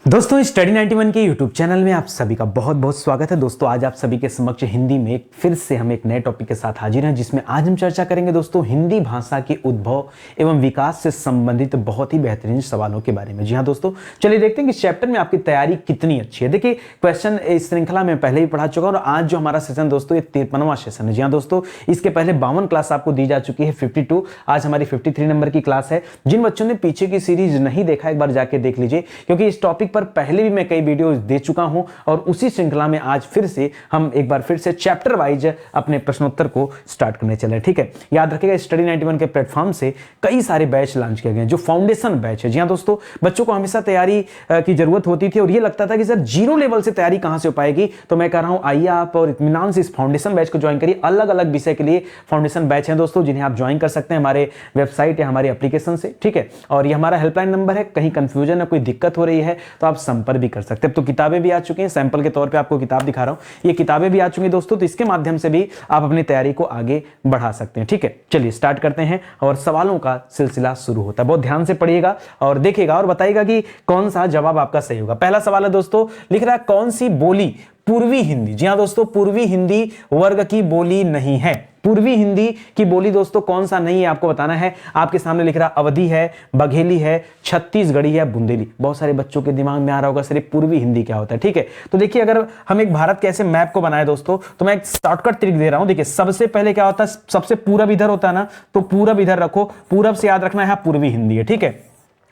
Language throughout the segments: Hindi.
दोस्तों स्टडी 91 के यूट्यूब चैनल में आप सभी का बहुत बहुत स्वागत है। दोस्तों आज आप सभी के समक्ष हिंदी में फिर से हम एक नए टॉपिक के साथ हाजिर हैं, जिसमें आज हम चर्चा करेंगे दोस्तों हिंदी भाषा के उद्भव एवं विकास से संबंधित बहुत ही बेहतरीन सवालों के बारे में। जी हाँ दोस्तों, चलिए देखते हैं कि इस चैप्टर में आपकी तैयारी कितनी अच्छी है। देखिए क्वेश्चन इस श्रृंखला में पहले भी पढ़ा चुका हूं और आज जो हमारा सेशन दोस्तों ये 53वां सेशन है। जी हाँ दोस्तों, इसके पहले 52 क्लास आपको दी जा चुकी है, 52। आज हमारी 53 नंबर की क्लास है। जिन बच्चों ने पीछे की सीरीज नहीं देखा एक बार जाके देख लीजिए, क्योंकि इस टॉपिक पर पहले भी मैं कई वीडियोस दे चुका हूं और उसी श्रृंखला में आज फिर से हम एक बार फिर से चैप्टर वाइज अपने प्रश्नोत्तर को स्टार्ट करने चले। ठीक है, याद रखिएगा स्टडी 91 के प्लेटफॉर्म से कई सारे बैच लॉन्च किए गए जो फाउंडेशन बैच है। जी हां दोस्तों, बच्चों को हमेशा तैयारी की जरूरत होती थी और ये लगता था कि सर जीरो लेवल से तैयारी कहां से हो पाएगी, तो मैं कह रहा हूं आइए आप और इत्मीनान से इस फाउंडेशन बैच को ज्वाइन करिए। अलग अलग विषय के लिए फाउंडेशन बैच है दोस्तों, जिन्हें आप ज्वाइन कर सकते हैं हमारे वेबसाइट या हमारे एप्लीकेशन से। ठीक है, और ये हमारा हेल्पलाइन नंबर है, कहीं कंफ्यूजन है, कोई दिक्कत हो रही है तो आप संपर्क भी कर सकते हैं। तो किताबें भी आ चुकी हैं, सैंपल के तौर पे आपको किताब दिखा रहा हूं, ये किताबें भी आ चुकी हैं दोस्तों, तो इसके माध्यम से भी आप अपनी तैयारी को आगे बढ़ा सकते हैं। ठीक है, चलिए स्टार्ट करते हैं और सवालों का सिलसिला शुरू होता है। बहुत ध्यान से पढ़िएगा और देखिएगा और बताइएगा कि कौन सा जवाब आपका सही होगा। पहला सवाल है दोस्तों, लिख रहा है कौन सी बोली पूर्वी हिंदी। जी हां दोस्तों, पूर्वी हिंदी वर्ग की बोली नहीं है। पूर्वी हिंदी की बोली दोस्तों कौन सा नहीं है आपको बताना है। आपके सामने लिख रहा अवधी है, बघेली है, छत्तीसगढ़ी है, बुंदेली। बहुत सारे बच्चों के दिमाग में आ रहा होगा सर पूर्वी हिंदी क्या होता है। ठीक है, तो देखिए अगर हम एक भारत के ऐसे मैप को बनाए दोस्तों, तो मैं एक शॉर्टकट ट्रिक दे रहा हूं। देखिए सबसे पहले क्या होता है, सबसे पूरब इधर होता है ना, तो पूरब इधर रखो, पूरब से याद रखना है पूर्वी हिंदी है। ठीक है,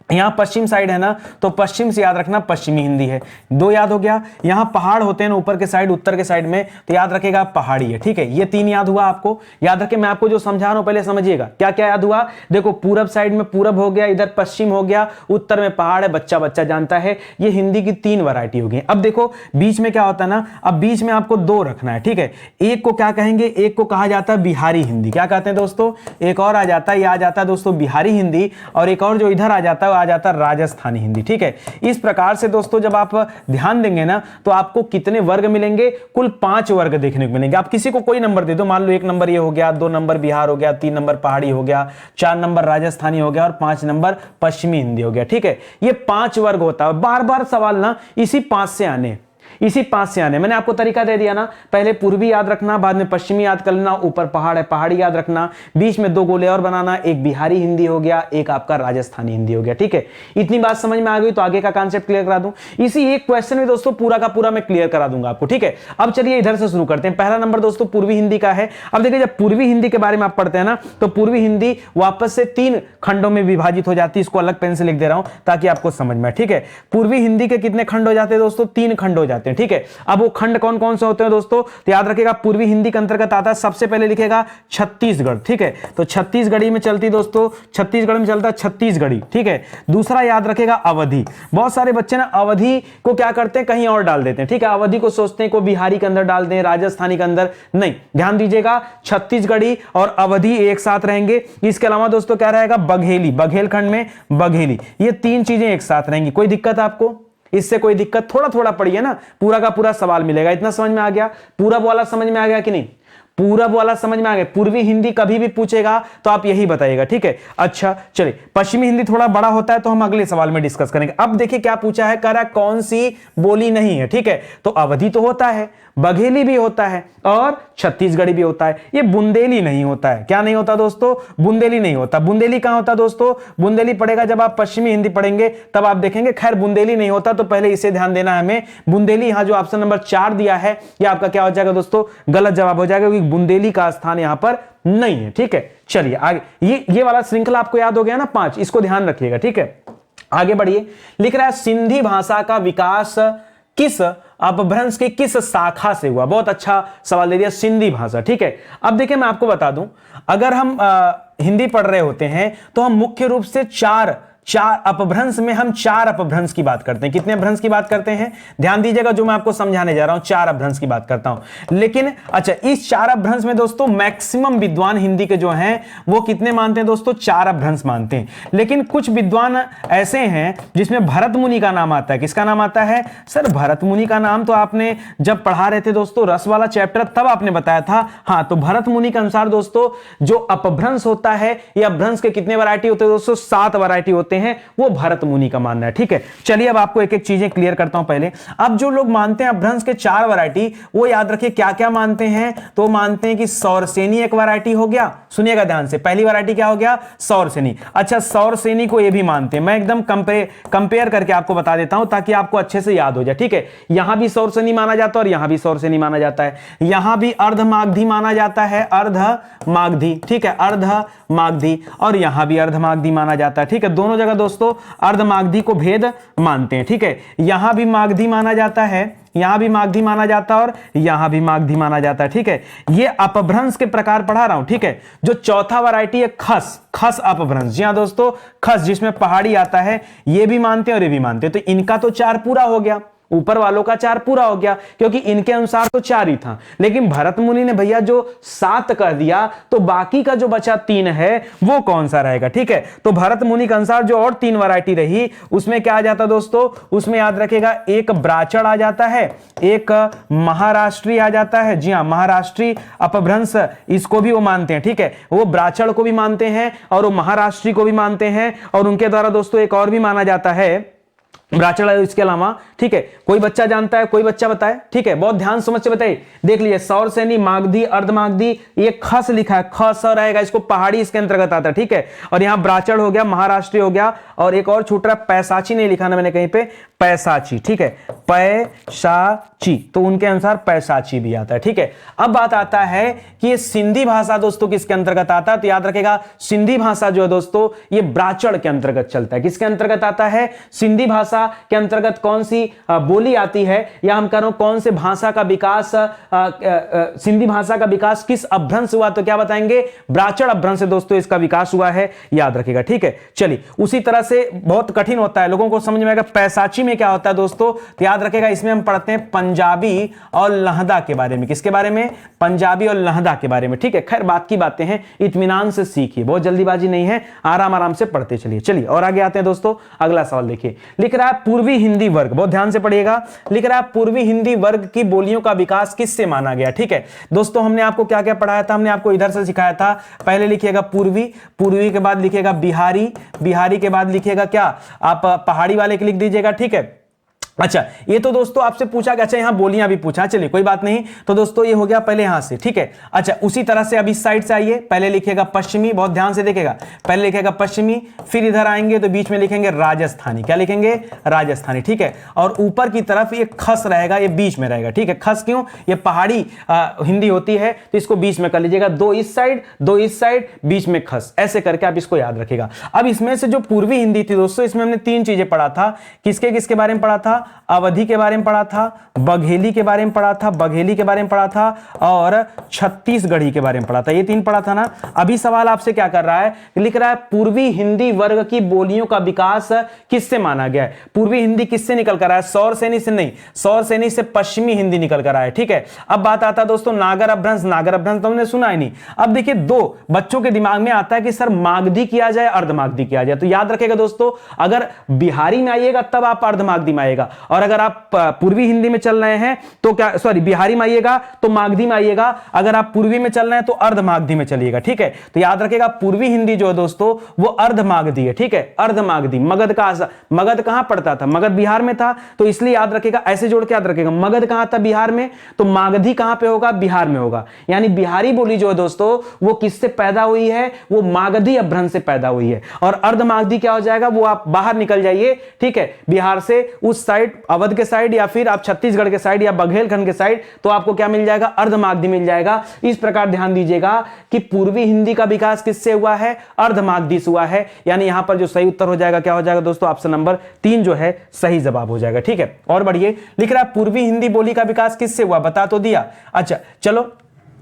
यहां पश्चिम साइड है ना, तो पश्चिम से याद रखना पश्चिमी हिंदी है। दो याद हो गया। यहां पहाड़ होते हैं ना ऊपर के साइड, उत्तर के साइड में, तो याद रखेगा पहाड़ी है। ठीक है, ये तीन याद हुआ आपको। याद रखे मैं आपको जो समझा रहा हूं पहले समझिएगा क्या क्या याद हुआ। देखो पूरब साइड में पूरब हो गया, इधर पश्चिम हो गया, उत्तर में पहाड़ है, बच्चा बच्चा जानता है। ये हिंदी की तीन वैरायटी हो गई। अब देखो बीच में क्या होता है ना, अब बीच में आपको दो रखना है। ठीक है, एक को क्या कहेंगे, एक को कहा जाता है बिहारी हिंदी। क्या कहते हैं दोस्तों, एक और आ जाता है, ये आ जाता है दोस्तों बिहारी हिंदी, और एक और जो इधर आ जाता है आ जाता है राजस्थानी हिंदी। ठीक है, इस प्रकार से दोस्तों जब आप ध्यान देंगे ना, तो आपको कितने वर्ग मिलेंगे, कुल 5 वर्ग देखने को मिलेंगे। आप किसी को कोई नंबर दे दो, मान लो 1 नंबर ये हो गया, 2 नंबर बिहार हो गया, 3 नंबर पहाड़ी हो गया, 4 नंबर राजस्थानी हो गया और 5 नंबर पश्चिमी हिंदी हो गया। ठीक है, ये 5 वर्ग होता है। बार बार सवाल ना इसी 5 से आने, इसी 5 से आने। मैंने आपको तरीका दे दिया ना, पहले पूर्वी याद रखना, बाद में पश्चिमी याद कर लेना, ऊपर पहाड़ है पहाड़ी याद रखना, बीच में 2 गोले और बनाना, एक बिहारी हिंदी हो गया, एक आपका राजस्थानी हिंदी हो गया। ठीक है, इतनी बात समझ में आ गई तो आगे का कांसेप्ट क्लियर करा दूं। इसी एक क्वेश्चन में दोस्तों पूरा का पूरा मैं क्लियर करा दूंगा आपको। ठीक है, अब चलिए इधर से शुरू करते हैं। पहला नंबर दोस्तों पूर्वी हिंदी का है। अब देखिए जब पूर्वी हिंदी के बारे में आप पढ़ते हैं ना, तो पूर्वी हिंदी वापस से 3 खंडों में विभाजित हो जाती है। इसको अलग पेन से लिख दे रहा हूं ताकि आपको समझ में। ठीक है, पूर्वी हिंदी के कितने खंड हो जाते हैं दोस्तों, 3 खंड हो जाते हैं। ठीक है, अब वो खंड कौन कौन से होते हैं दोस्तों, तो याद रखिएगा पूर्वी हिंदी के अंतर्गत आता है, सबसे पहले लिखेगा छत्तीसगढ़। ठीक है, तो छत्तीसगढ़ी में चलती दोस्तों, छत्तीसगढ़ में चलता है छत्तीसगढ़ी। ठीक है, दूसरा याद रखेगा अवधी। बहुत सारे बच्चे ना अवधी को क्या करते हैं, कहीं और डाल देते हैं। ठीक है, अवधी को सोचते हैं को बिहारी के अंदर डाल दें, राजस्थानी के अंदर नहीं। ध्यान दीजिएगा, छत्तीसगढ़ी और अवधी एक साथ रहेंगे। इसके अलावा दोस्तों क्या रहेगा, बघेली, बघेलखंड में बघेली। ये 3 चीजें एक साथ रहेंगी। कोई दिक्कत आपको, इससे कोई दिक्कत, थोड़ा थोड़ा पढ़िए ना, पूरा का पूरा सवाल मिलेगा। इतना समझ में आ गया, पूरब वाला समझ में आ गया कि नहीं, पूरब वाला समझ में आ गया। पूर्वी हिंदी कभी भी पूछेगा तो आप यही बताइएगा। ठीक है, अच्छा चलिए पश्चिमी हिंदी थोड़ा बड़ा होता है तो हम अगले सवाल में डिस्कस करेंगे। अब देखिए क्या पूछा है, कह रहा है कौन सी बोली नहीं है। ठीक है, तो अवधी तो होता है, बघेली भी होता है और छत्तीसगढ़ी भी होता है, ये बुंदेली नहीं होता है। क्या नहीं होता दोस्तों, बुंदेली नहीं होता। बुंदेली कहां होता दोस्तों, बुंदेली पढ़ेगा जब आप पश्चिमी हिंदी पढ़ेंगे तब आप देखेंगे। खैर बुंदेली नहीं होता, तो पहले इसे ध्यान देना है हमें। बुंदेली यहां जो ऑप्शन नंबर 4 दिया है, ये आपका क्या हो जाएगा दोस्तों, गलत जवाब हो जाएगा, क्योंकि बुंदेली का स्थान यहां पर नहीं है। ठीक है, चलिए आगे, ये वाला श्रृंखला आपको याद हो गया ना 5, इसको ध्यान रखिएगा। ठीक है, आगे बढ़िए। लिख रहा है सिंधी भाषा का विकास किस अपभ्रंश की किस शाखा से हुआ। बहुत अच्छा सवाल दे दिया, सिंधी भाषा। ठीक है, अब देखिए मैं आपको बता दूं, अगर हम हिंदी पढ़ रहे होते हैं तो हम मुख्य रूप से चार अपभ्रंश में हम 4 अपभ्रंश की बात करते हैं। कितने अपभ्रंश की बात करते हैं, ध्यान दीजिएगा, जो मैं आपको समझाने जा रहा हूं 4 अपभ्रंश की बात करता हूं। लेकिन अच्छा, इस 4 अपभ्रंश में दोस्तों मैक्सिमम विद्वान हिंदी के जो हैं वो कितने मानते हैं दोस्तों, 4 अपभ्रंश मानते हैं। लेकिन कुछ विद्वान ऐसे हैं जिसमें भरत मुनि का नाम आता है। किसका नाम आता है सर, भरत मुनि का नाम तो आपने जब पढ़ा रहे थे दोस्तों रस वाला चैप्टर तब आपने बताया था। हाँ, तो भरत मुनि के अनुसार दोस्तों जो अपभ्रंश होता है, या अपभ्रंश के कितने वैरायटी होते हैं दोस्तों, 7 वैरायटी होते होते हैं वो भरत मुनि का मानना है। ठीक है, चलिए अब आपको एक एक चीजें क्लियर करता हूं। पहले अब जो लोग मानते हैं अपभ्रंश के 4 वैरायटी, वो याद रखिए क्या क्या मानते हैं। तो मानते हैं कि सौरसेनी एक वैरायटी हो गया, सुनिएगा ध्यान से, पहली वैरायटी क्या हो गया, सौरसेनी। अच्छा, सौरसेनी को ये भी मानते हैं, मैं एकदम कंपेयर करके आपको बता देता हूं ताकि आपको अच्छे से याद हो जाए। ठीक है, यहां भी सौरसेनी माना जाता है और यहां भी सौरसेनी माना जाता है, यहां भी अर्धमागधी माना जाता है, अर्धमागधी। ठीक है, अर्धमागधी, और यहां भी अर्धमागधी माना जाता है। ठीक है, दोनों जगह दोस्तों अर्धमागधी को भेद मानते हैं। ठीक है, यहां भी मागधी माना जाता है, यहां भी मागधी माना जाता है और यहां भी मागधी माना जाता है। ठीक है, ये अपभ्रंश के प्रकार पढ़ा रहा हूं। ठीक है, जो चौथा वैरायटी है खस अपभ्रंश, जी हां दोस्तों, खस जिसमें पहाड़ी आता है, ये भी मानते हैं और ये भी मानते हैं। तो इनका तो 4 पूरा हो गया, ऊपर वालों का 4 पूरा हो गया, क्योंकि इनके अनुसार तो 4 ही था। लेकिन भरत मुनि ने भैया जो 7 कर दिया, तो बाकी का जो बचा 3 है वो कौन सा रहेगा। ठीक है, तो भरत मुनि के अनुसार जो और 3 वैरायटी रही, उसमें क्या आ जाता दोस्तों, उसमें याद रखेगा एक ब्राचड़ आ जाता है, एक महाराष्ट्री आ जाता है। जी हां, महाराष्ट्री अपभ्रंश, इसको भी वो मानते हैं। ठीक है, वो ब्राचड़ को भी मानते हैं और वो महाराष्ट्री को भी मानते हैं, और उनके द्वारा दोस्तों एक और भी माना जाता है ब्राचड़, इसके अलावा। ठीक है, कोई बच्चा जानता है, कोई बच्चा बताए। ठीक है, बहुत ध्यान समझ से बताइए। देख लीजिए, सौरसेनी, मागधी, अर्धमागधी, ये खस लिखा है, खस रहेगा, इसको पहाड़ी इसके अंतर्गत आता है। ठीक है, और यहां ब्राचड़ हो गया, महाराष्ट्री हो गया, और एक और छूट रहा है, पैसाची नहीं लिखा ना मैंने कहीं पे, पैसाची। ठीक है, पैसाची, तो उनके अनुसार पैसाची भी आता है। ठीक है, अब बात आता है कि ये सिंधी भाषा दोस्तों किसके अंतर्गत आता है। तो याद रखेगा, सिंधी भाषा जो है दोस्तों, ये ब्राचड़ के अंतर्गत चलता है। किसके अंतर्गत आता है, सिंधी भाषा के अंतर्गत कौन सी बोली आती है, या हम कह रहे हो कौन से भाषा का विकास, सिंधी भाषा का विकास किस अपभ्रंश हुआ, तो क्या बताएंगे, ब्राचड़ अपभ्रंश से दोस्तों इसका विकास हुआ है, याद रखिएगा। ठीक है, चलिए उसी तरह से बहुत कठिन होता है, लोगों को समझ में आएगा पैसाची में क्या होता है दोस्तों। तो याद रखिएगा, इसमें हम पढ़ते हैं पंजाबी और लहदा के बारे में। किसके बारे में, पंजाबी और लहदा के बारे में। ठीक है, खैर बात की बातें हैं, इत्मीनान से सीखिए, बहुत जल्दीबाजी नहीं है, आराम आराम से पढ़ते चलिए। चलिए और आगे आते हैं दोस्तों, अगला सवाल देखिए, लिख रहा है पूर्वी हिंदी वर्ग, बहुत ध्यान से पढ़िएगा, लिख रहा है पूर्वी हिंदी वर्ग की बोलियों का विकास किससे माना गया। ठीक है दोस्तों, हमने आपको क्या क्या पढ़ाया था, हमने आपको इधर से सिखाया था, पहले लिखिएगा पूर्वी, पूर्वी के बाद लिखिएगा बिहारी, बिहारी के बाद लिखिएगा क्या, आप पहाड़ी वाले के लिख दीजिएगा। ठीक है, अच्छा ये तो दोस्तों आपसे पूछा गया, अच्छा यहां बोलियां भी पूछा, चलिए कोई बात नहीं। तो दोस्तों ये हो गया पहले यहां से। ठीक है, अच्छा उसी तरह से अब इस साइड से आइए, पहले लिखिएगा पश्चिमी, बहुत ध्यान से देखिएगा, पहले लिखिएगा पश्चिमी, फिर इधर आएंगे तो बीच में लिखेंगे राजस्थानी, क्या लिखेंगे, राजस्थानी। ठीक है, और ऊपर की तरफ ये खस रहेगा, ये बीच में रहेगा। ठीक है, खस क्यों, ये पहाड़ी हिंदी होती है तो इसको बीच में कर लीजिएगा, 2 इस साइड 2 इस साइड, बीच में खस, ऐसे करके आप इसको याद रखिएगा। अब इसमें से जो पूर्वी हिंदी थी दोस्तों, इसमें हमने 3 चीजें पढ़ा था, किसके किसके बारे में पढ़ा था, अवधि के बारे में पढ़ा था, बघेली के बारे में पढ़ा था, बघेली के बारे में पढ़ा था, और छत्तीसगढ़ी के बारे में पढ़ा था, ये 3 पढ़ा था ना। अभी सवाल आपसे क्या कर रहा है, लिख रहा है पूर्वी हिंदी वर्ग की बोलियों का विकास किससे माना गया है। पूर्वी हिंदी किससे निकल कर आया है, सौरसेनी से नहीं, सौरसेनी से पश्चिमी हिंदी निकल कर आया है। ठीक है, अब बात आता है दोस्तों नागर अपभ्रंश, नागर अपभ्रंश तो हमने सुना ही नहीं। अब देखिए 2 बच्चों के दिमाग में आता है कि सर मागधी किया जाए, अर्धमागधी किया जाए, तो याद रखेगा दोस्तों, अगर बिहारी में आइएगा तब आप अर्धमागधी में आइएगा, और अगर आप पूर्वी हिंदी में चल रहे हैं तो क्या, सॉरी बिहारी में आइएगा तो मागधी में आइएगा, अगर आप पूर्वी में चल रहे हैं तो अर्धमागधी में चलिएगा। ठीक है, तो याद रखेगा पूर्वी हिंदी जो है दोस्तों वो अर्धमागधी है। ठीक है, अर्धमागधी, मगध का, मगध कहां पड़ता था, मगध बिहार में था, तो इसलिए याद रखेगा, ऐसे जोड़ के याद रखेगा, मगध कहां था, बिहार में, तो मागधी कहां पे होगा, बिहार में होगा। यानी बिहारी बोली जो है दोस्तों वो किससे पैदा हुई है, वो मागधी अपभ्रंश से पैदा हुई है। और अर्धमागधी क्या हो जाएगा, वो आप बाहर निकल जाइए। ठीक है, बिहार से उस साइड अवध के साइड, या फिर आप छत्तीसगढ़ के साइड या बघेलखंड के साइड, तो आपको क्या मिल जाएगा, अर्धमागधी मिल जाएगा। इस प्रकार ध्यान दीजिएगा कि पूर्वी हिंदी का विकास किससे हुआ है, अर्धमागधी से हुआ है। यानी यहां पर जो सही उत्तर हो जाएगा क्या हो जाएगा दोस्तों, ऑप्शन नंबर 3 जो है सही जवाब हो जाएगा। ठीक है, और बढ़िए, लिख रहा है पूर्वी हिंदी बोली का विकास किससे हुआ, बता तो दिया। अच्छा चलो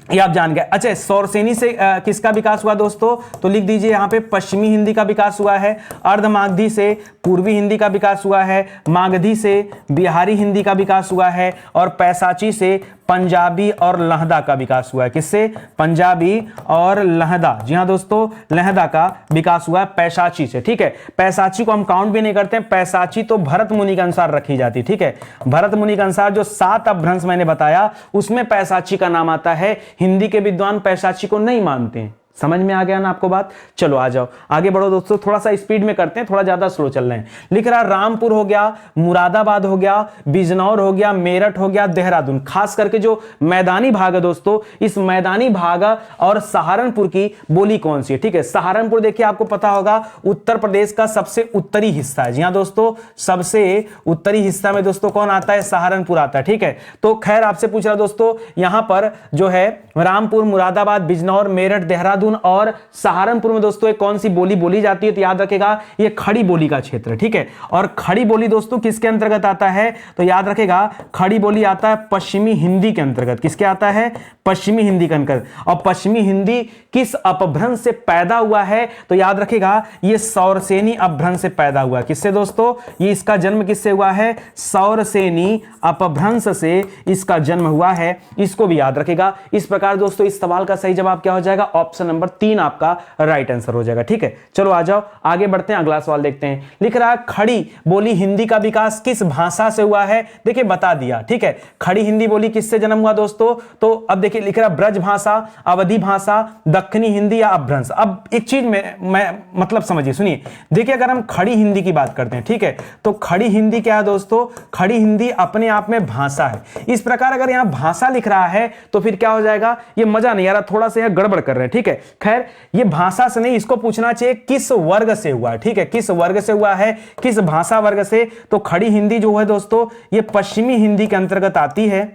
ये आप जान गए। अच्छा सौरसेनी से किसका विकास हुआ दोस्तों, तो लिख दीजिए यहां पे पश्चिमी हिंदी का विकास हुआ है, अर्धमागधी से पूर्वी हिंदी का विकास हुआ है, मागधी से बिहारी हिंदी का विकास हुआ है, और पैसाची से पंजाबी और लहदा का विकास हुआ है। किससे, पंजाबी और लहदा, जी हां दोस्तों, लहदा का विकास हुआ है पैसाची से। ठीक है, पैसाची को हम काउंट भी नहीं करते हैं, पैसाची तो भरत मुनि के अनुसार रखी जाती। ठीक है, भरत मुनि के अनुसार जो 7 अपभ्रंश मैंने बताया उसमें पैसाची का नाम आता है। हिंदी के विद्वान पैसाची को नहीं मानते हैं, समझ में आ गया ना आपको बात। चलो आ जाओ आगे बढ़ो दोस्तों, थोड़ा सा स्पीड में करते हैं, थोड़ा ज्यादा स्लो चल रहे हैं। लिख रहा रामपुर हो गया, मुरादाबाद हो गया, बिजनौर हो गया, मेरठ हो गया, देहरादून। खास करके जो मैदानी भाग है दोस्तों, इस मैदानी भाग और सहारनपुर की बोली कौन सी है? ठीक है, सहारनपुर देखिए आपको पता होगा उत्तर प्रदेश का सबसे उत्तरी हिस्सा है। जी हाँ दोस्तों, सबसे उत्तरी हिस्सा में दोस्तों कौन आता है? सहारनपुर आता है। ठीक है, तो खैर आपसे पूछ रहा दोस्तों, यहां पर जो है रामपुर, मुरादाबाद, बिजनौर, मेरठ, देहरादून और सहारनपुर में दोस्तों एक कौन सी बोली बोली जाती है? तो याद रखेगा ये खड़ी बोली का क्षेत्र है। ठीक है, और खड़ी बोली दोस्तों किसके अंतर्गत आता है? तो याद रखेगा खड़ी बोली आता है पश्चिमी हिंदी के अंतर्गत। किसके आता है? पश्चिमी हिंदी के अंतर्गत। और पश्चिमी हिंदी किस अपभ्रंश से पैदा हुआ है? तो याद रखेगा ये सौरसेनी अपभ्रंश से पैदा हुआ है। किससे दोस्तों? ये इसका जन्म किससे हुआ है? सौरसेनी अपभ्रंश से इसका जन्म हुआ है। इसको भी याद रखेगा। इस प्रकार दोस्तों इस सवाल का सही जवाब क्या हो जाएगा? ऑप्शन नंबर 3 आपका राइट आंसर हो जाएगा। ठीक है, चलो आ जाओ आगे बढ़ते हैं, अगला सवाल देखते हैं। लिख रहा है खड़ी बोली हिंदी का विकास किस भाषा से हुआ है? देखिए बता दिया। ठीक है, खड़ी हिंदी बोली किससे जन्म हुआ दोस्तों? तो अब देखिए लिख रहा ब्रज भाषा, अवधी भाषा, दक्षिणी हिंदी या अपभ्रंश। अब एक चीज में मैं मतलब समझिए, सुनिए। देखिए अगर हम खड़ी हिंदी की बात करते हैं, ठीक है, तो खड़ी हिंदी क्या है दोस्तों? खड़ी हिंदी अपने आप में भाषा है। इस प्रकार अगर यहां भाषा लिख रहा है तो फिर क्या हो जाएगा? ये मजा नहीं आ रहा, थोड़ा सा यह गड़बड़ कर रहे हैं। ठीक है, खैर ये भाषा से नहीं, इसको पूछना चाहिए किस वर्ग से हुआ है। ठीक है, किस वर्ग से हुआ है, किस भाषा वर्ग से? तो खड़ी हिंदी जो है दोस्तों ये पश्चिमी हिंदी के अंतर्गत आती है।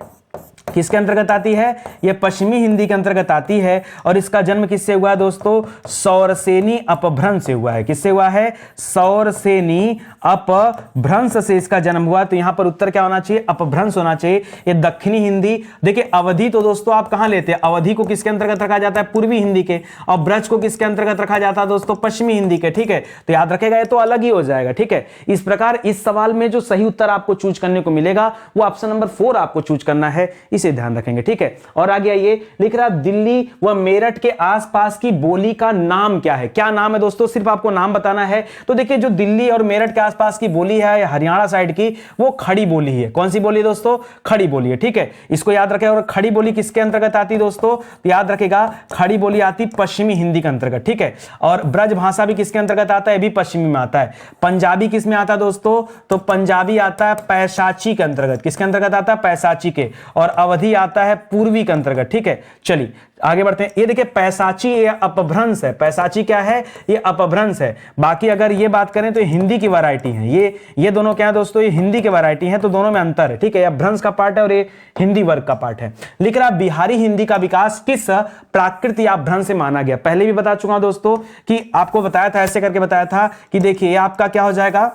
किसके अंतर्गत आती है? ये पश्चिमी हिंदी के अंतर्गत आती है। और इसका जन्म किससे हुआ है दोस्तों? सौरसेनी अपभ्रंश से हुआ है। किससे हुआ है? सौरसेनी अपभ्रंश से इसका जन्म हुआ। तो यहां पर उत्तर क्या होना चाहिए? अपभ्रंश होना चाहिए। ये दक्षिणी हिंदी। देखिए अवधि तो दोस्तों आप कहां लेते हैं? अवधि को किसके अंतर्गत रखा जाता है? पूर्वी हिंदी के। और ब्रज को किसके अंतर्गत रखा जाता है दोस्तों? पश्चिमी हिंदी के। ठीक है, तो याद रखेगा ये तो अलग ही हो जाएगा। ठीक है, इस प्रकार इस सवाल में जो सही उत्तर आपको चूज करने को मिलेगा वो ऑप्शन नंबर 4 आपको चूज करना है, इसे ध्यान रखेंगे। ठीक है, और आगे आइए। लिख रहा दिल्ली व मेरठ के आसपास की बोली का नाम क्या है? क्या नाम है दोस्तों? सिर्फ आपको नाम बताना है। तो देखिए जो दिल्ली और मेरठ के आसपास की बोली है हरियाणा साइड की, वो खड़ी बोली है। कौन सी बोली है दोस्तों? खड़ी बोली है। ठीक है, इसको याद रखें। और खड़ी बोली किसके अंतर्गत आती है दोस्तों? तो याद रखेगा खड़ी बोली आती पश्चिमी हिंदी के अंतर्गत। ठीक है, और ब्रज भाषा भी किसके अंतर्गत आता है? भी पश्चिमी में आता है। पंजाबी किस में आता है दोस्तों? तो पंजाबी आता है पैशाची के अंतर्गत। किसके अंतर्गत आता है? पैशाची के। और अवधि आता है पूर्वी के अंतर्गत। ठीक है, चलिए आगे बढ़ते हैं। ये देखिए पैशाची ये अपभ्रंश है। पैशाची क्या है? ये अपभ्रंश है। बाकी अगर ये बात करें तो हिंदी की वैरायटी है। ये दोनों क्या है दोस्तों? ये हिंदी की वैरायटी है, तो दोनों में अंतर है। ठीक है, ये अपभ्रंश का पार्ट है और ये हिंदी वर्ग का पार्ट है। लिख रहा बिहारी हिंदी का विकास किस प्राकृत या अपभ्रंश से माना गया? पहले भी बता चुका दोस्तों कि आपको बताया था, ऐसे करके बताया था कि देखिए ये आपका क्या हो जाएगा,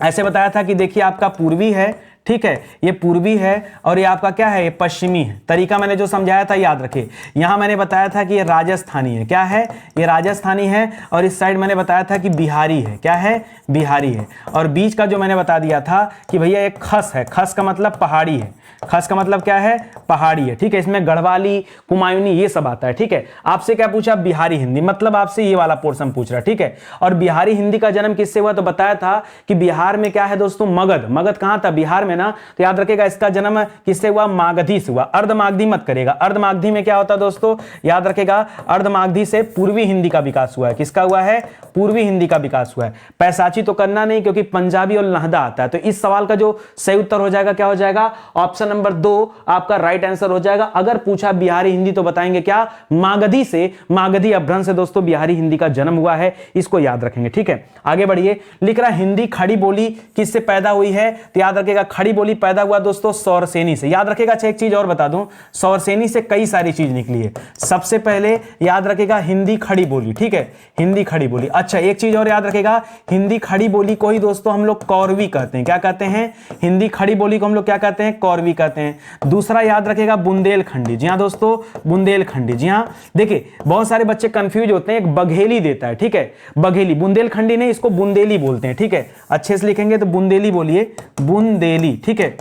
ऐसे बताया था कि देखिए आपका पूर्वी है। ठीक है, ये पूर्वी है और ये आपका क्या है? ये पश्चिमी है। तरीका मैंने जो समझाया था याद रखिए। यहां मैंने बताया था कि ये राजस्थानी है। क्या है? ये राजस्थानी है। और इस साइड मैंने बताया था कि बिहारी है। क्या है? बिहारी है। और बीच का जो मैंने बता दिया था कि भैया एक खस है। खस का मतलब पहाड़ी है। खस का मतलब क्या है? पहाड़ी है। ठीक है, इसमें गढ़वाली, कुमायूनी ये सब आता है। ठीक है, आपसे क्या पूछा? बिहारी हिंदी, मतलब आपसे ये वाला पोर्शन पूछ रहा है। ठीक है, और बिहारी हिंदी का जन्म किससे हुआ? तो बताया था कि बिहार में क्या है दोस्तों? मगध। मगध कहां था? बिहार में ना। तो याद रखेगा इसका जन्म किससे हुआ? मागधी से हुआ। अर्धमागधी मत करेगा। अर्धमागधी में क्या होता है दोस्तों? याद रखेगा अर्धमागधी से पूर्वी हिंदी का विकास हुआ है। किसका हुआ है? पूर्वी हिंदी का विकास हुआ है। पैसाची तो करना नहीं क्योंकि पंजाबी और लहदा आता है। तो इस सवाल का जो सही उत्तर हो जाएगा क्या हो जाएगा? ऑप्शन नंबर 2 आपका राइट आंसर हो जाएगा। अगर पूछा बिहारी हिंदी तो बताएंगे क्या? मागधी से, मागधी अपभ्रंश से दोस्तों बिहारी हिंदी का जन्म हुआ है। इसको याद रखेंगे। ठीक है, आगे बढ़िए। लिख रहा हिंदी खड़ी बोली किससे पैदा हुई है? तो याद रखेगा खड़ी बोली पैदा हुआ दोस्तों सौरसेनी से। याद रखेगा। अच्छा एक चीज और बता दूं, सौरसेनी से कई सारी चीज निकली है। सबसे पहले याद रखेगा हिंदी खड़ी बोली। ठीक है, हिंदी खड़ी बोली। अच्छा एक चीज और याद रखेगा, हिंदी खड़ी बोली को ही दोस्तों हम लोग कौरवी कहते हैं। क्या कहते हैं? हिंदी खड़ी बोली को हम लोग क्या कहते हैं? कौरवी कहते हैं। दूसरा याद रखेगा बुंदेलखंडी। जी हाँ दोस्तों, बुंदेलखंडी। जी हाँ, देखिए बहुत सारे बच्चे कंफ्यूज होते हैं, एक बघेली देता है। ठीक है, बघेली, बुंदेलखंडी नहीं, इसको बुंदेली बोलते हैं। ठीक है, अच्छे से लिखेंगे तो बुंदेली बोलिए, बुंदेली। ठीक है,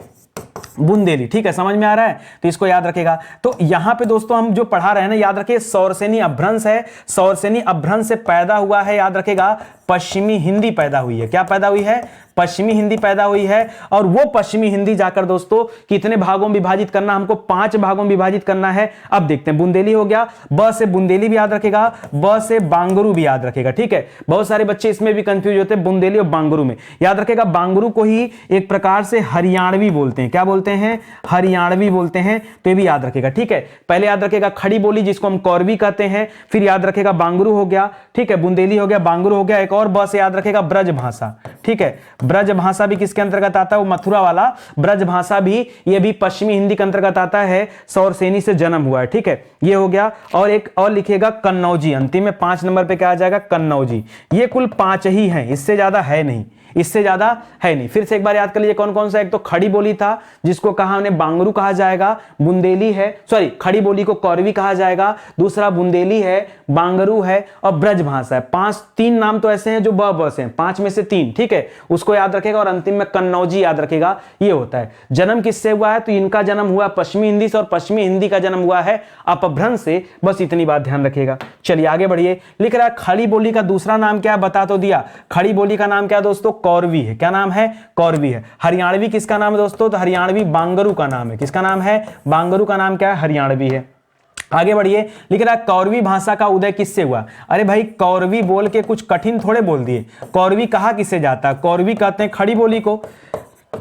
बुंदेली। ठीक है, समझ में आ रहा है? तो इसको याद रखेगा। तो यहां पे दोस्तों हम जो पढ़ा रहे हैं ना, याद रखिए सौरसेनी अपभ्रंश है। सौरसेनी अपभ्रंश से पैदा हुआ है, याद रखेगा पश्चिमी हिंदी पैदा हुई है। क्या पैदा हुई है? पश्चिमी हिंदी पैदा हुई है, और वो पश्चिमी हिंदी जाकर दोस्तों कितने भागों में विभाजित करना, हमको 5 भागों में विभाजित करना है। अब देखते हैं, बुंदेली हो गया, ब से बुंदेली भी याद रखेगा, ब से बांगरू भी याद रखेगा, ठीक है। बहुत सारे बच्चे इसमें भी कंफ्यूज होते हैं, बुंदेली और बांगरू में। याद रखेगा, बांगरू को ही एक प्रकार से हरियाणवी बोलते हैं। क्या बोलते हैं? हरियाणवी बोलते हैं, तो ये भी याद रखेगा, ठीक है। पहले याद रखेगा खड़ी बोली, जिसको हम कौरवी कहते हैं, फिर याद रखेगा बांगरू हो गया, ठीक है, बुंदेली हो गया, बांगरू हो गया, एक और ब से याद रखेगा ब्रज भाषा, ठीक है। ब्रज भाषा भी किसके अंतर्गत आता है? वो मथुरा वाला ब्रज भाषा भी, ये भी पश्चिमी हिंदी के अंतर्गत आता है, सौरसेनी से जन्म हुआ है, ठीक है, ये हो गया। और एक और लिखेगा कन्नौजी, अंतिम में 5 नंबर पे क्या आ जाएगा? कन्नौजी। ये कुल 5 ही हैं, इससे ज्यादा है नहीं, इससे ज्यादा है नहीं। फिर से एक बार याद कर लीजिए कौन कौन सा। एक तो खड़ी बोली था, जिसको कहा हमने बांगरू कहा जाएगा, बुंदेली है, सॉरी खड़ी बोली को कौरवी कहा जाएगा, दूसरा बुंदेली है, बांगरू है और ब्रज भाषा है। 3 नाम तो ऐसे हैं जो ब से हैं, 5 में से 3, ठीक है, उसको याद रखेगा। और अंतिम में कन्नौजी याद रखेगा, ये होता है। जन्म किससे हुआ है? तो इनका जन्म हुआ पश्चिमी हिंदी से, और पश्चिमी हिंदी का जन्म हुआ है अपभ्रंश से। बस इतनी बात ध्यान रखिएगा। चलिए आगे बढ़िए। लिख रहा है खड़ी बोली का दूसरा नाम क्या है? बता तो दिया। खड़ी बोली का नाम क्या है दोस्तों? कौरवी है। क्या नाम है? कौरवी है। हरियाणवी किसका नाम है दोस्तों? तो हरियाणवी बांगरू का नाम है। किसका नाम है? बांगरू का नाम क्या है? हरियाणवी है। आगे बढ़िए। लिख रहा है कौरवी भाषा का उदय किससे हुआ? अरे भाई, कौरवी बोल के कुछ कठिन थोड़े बोल दिए। कौरवी कहा किसे जाता है? कौरवी कहते हैं खड़ी बोली को।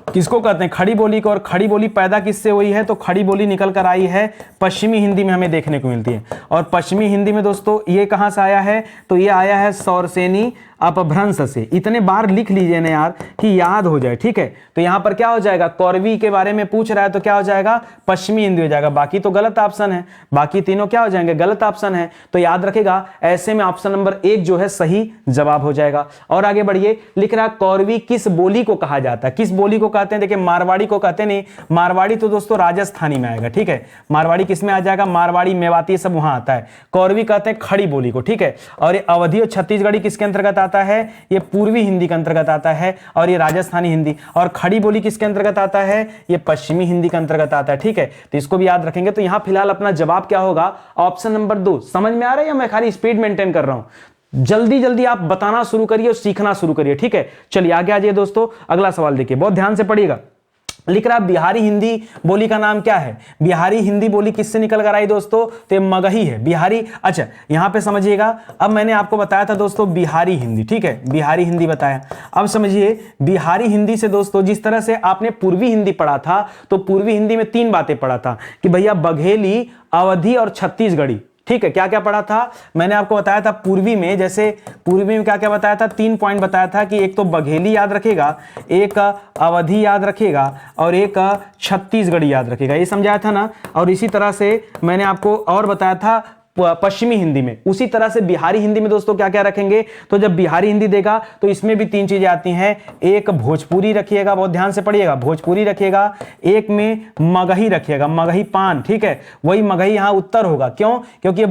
किसको कहते हैं? खड़ी बोली को। और खड़ी बोली पैदा किससे हुई है? तो खड़ी बोली निकल कर आई है पश्चिमी हिंदी में, हमें देखने को मिलती है। और पश्चिमी हिंदी में दोस्तों ये कहां से आया है? तो ये आया है सौरसेनी अपभ्रंश से। इतने बार लिख लीजिए ना यार कि याद हो जाए, ठीक है। तो यहां पर क्या हो जाएगा? कौरवी के बारे में पूछ रहा है तो क्या हो जाएगा? पश्चिमी हिंदी हो जाएगा। बाकी तो गलत ऑप्शन है, बाकी तीनों क्या हो जाएंगे? गलत ऑप्शन है। तो याद रखेगा, ऐसे में ऑप्शन नंबर 1 जो है सही जवाब हो जाएगा। और आगे बढ़िए। लिख रहा है कौरवी किस बोली को कहा जाता है? किस बोली को कहते हैं? देखिए, मारवाड़ी को कहते नहीं। मारवाड़ी तो दोस्तों राजस्थानी में आएगा, ठीक है। मारवाड़ी किस में आ जाएगा? मारवाड़ी, मेवाती सब वहां आता है। कौरवी कहते हैं खड़ी बोली को, ठीक है। और ये अवधी और छत्तीसगढ़ी किसके अंतर्गत आता है? ये पूर्वी हिंदी के अंतर्गत आता है। और ये राजस्थानी हिंदी। और खड़ी बोली किसके अंतर्गत आता है? ये पश्चिमी हिंदी के अंतर्गत आता है, ठीक है। तो इसको भी याद रखेंगे। तो यहां फिलहाल अपना जवाब क्या होगा? Option number 2। समझ में आ रहा है या मैं खाली स्पीड मेंटेन कर रहा हूं? जल्दी जल्दी आप बताना शुरू करिए और सीखना शुरू करिए, ठीक है। चलिए आगे आ जाइए दोस्तों। अगला सवाल देखिए, बहुत ध्यान से पढ़िएगा। लिख रहा बिहारी हिंदी बोली का नाम क्या है? बिहारी हिंदी बोली किससे निकल कर आई दोस्तों? तो मगही है। बिहारी, अच्छा यहां पे समझिएगा। अब मैंने आपको बताया था दोस्तों बिहारी हिंदी, ठीक है, बिहारी हिंदी बताया। अब समझिए बिहारी हिंदी से दोस्तों, जिस तरह से आपने पूर्वी हिंदी पढ़ा था, तो पूर्वी हिंदी में 3 बातें पढ़ा था कि भैया बघेली, अवधी और छत्तीसगढ़ी, ठीक है। क्या क्या पढ़ा था? मैंने आपको बताया था पूर्वी में, जैसे पूर्वी में क्या क्या बताया था? 3 पॉइंट बताया था कि एक तो बघेली याद रखेगा, एक अवधी याद रखेगा और एक छत्तीसगढ़ी याद रखेगा। ये समझाया था ना। और इसी तरह से मैंने आपको और बताया था पश्चिमी हिंदी में। उसी तरह से बिहारी हिंदी में दोस्तों क्या क्या रखेंगे? तो जब बिहारी हिंदी देगा तो इसमें भी 3 चीजें आती हैं। एक भोजपुरी रखिएगा, बहुत ध्यान से पढ़िएगा, भोजपुरी रखिएगा। एक में मगही रखिएगा, मगही पान, ठीक है। वही मगही यहां उत्तर होगा। क्यों? क्योंकि ये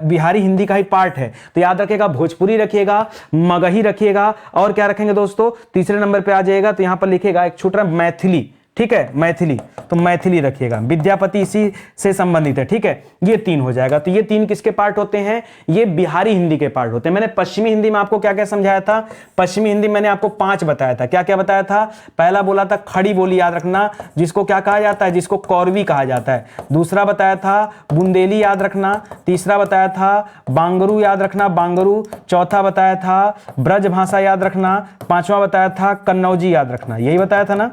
बिहारी हिंदी का ही पार्ट है। तो याद रखिएगा, भोजपुरी रखिएगा, मगही रखिएगा, और क्या रखेंगे दोस्तों? तीसरे नंबर पे आ जाएगा तो यहां पर लिखेगा एक छोटा मैथिली, ठीक है, मैथिली। तो मैथिली रखिएगा, विद्यापति इसी से संबंधित है, ठीक है। ये 3 हो जाएगा। तो ये 3 किसके पार्ट होते हैं? ये बिहारी हिंदी के पार्ट होते हैं। मैंने पश्चिमी हिंदी में आपको क्या क्या समझाया था? पश्चिमी हिंदी मैंने आपको 5 बताया था। क्या क्या बताया था? पहला बोला था खड़ी बोली याद रखना, जिसको क्या कहा जाता है? जिसको कौरवी कहा जाता है। दूसरा बताया था बुंदेली याद रखना। तीसरा बताया था बांगरू याद रखना, बांगरू। चौथा बताया था ब्रज भाषा याद रखना। 5वां बताया था कन्नौजी याद रखना। यही बताया था ना?